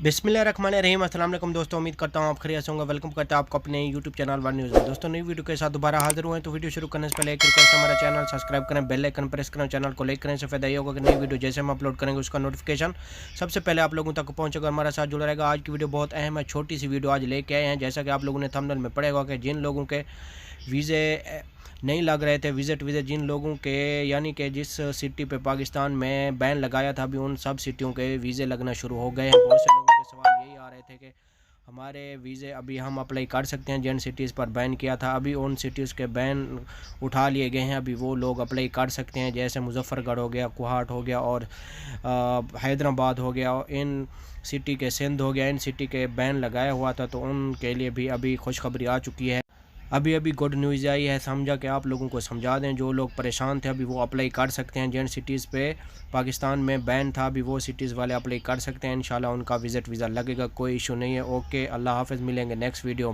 बिस्मिल्लाहिर्रहमानिर्रहीम। अस्सलाम वालेकुम दोस्तों, उम्मीद करता हूँ आप खैरियत से होंगे। वेलकम करता हूँ आपको अपने यूट्यूब चैनल वन न्यूज़ में। दोस्तों, नई वीडियो के साथ दोबारा हाजिर हुए हैं। तो वीडियो शुरू करने से पहले एक रिक्वेस्ट, हमारा चैनल सब्सक्राइब करें, बेल आइकन प्रेस करें, चैनल को लाइक करें। इससे फायदा ये होगा कि नई वीडियो जैसे हम अपलोड करेंगे उसका नोटिफिकेशन सबसे पहले आप लोगों तक पहुँचेगा, हमारा साथ जुड़ा रहेगा। आज की वीडियो बहुत अहम है, छोटी सी वीडियो आज लेके आए हैं। जैसा कि आप लोगों ने थंबनेल में पढ़ा होगा कि जिन लोगों के वीज़े नहीं लग रहे थे, विज़िट वीज़े जिन लोगों के, यानी कि जिस सिटी पे पाकिस्तान में बैन लगाया था, अभी उन सब सिटियों के वीज़े लगना शुरू हो गए हैं। बहुत से लोगों के सवाल यही आ रहे थे कि हमारे वीज़े अभी हम अप्लाई कर सकते हैं। जिन सिटीज़ पर बैन किया था, अभी उन सिटीज़ के बैन उठा लिए गए हैं, अभी वो लोग अप्लाई कर सकते हैं। जैसे मुजफ्फरगढ़ हो गया, कोहाट हो गया और हैदराबाद हो गया, इन सिटी के सिंध हो गया, इन सिटी के बैन लगाया हुआ था, तो उनके लिए भी अभी खुशखबरी आ चुकी है। अभी गुड न्यूज़ आई है, समझा कि आप लोगों को समझा दें। जो लोग परेशान थे अभी वो अप्लाई कर सकते हैं। जिन सिटीज़ पे पाकिस्तान में बैन था, अभी वो सिटीज़ वाले अप्लाई कर सकते हैं। इंशाल्लाह उनका विज़िट वीज़ा लगेगा, कोई इशू नहीं है। ओके, अल्लाह हाफ़िज़, मिलेंगे नेक्स्ट वीडियो।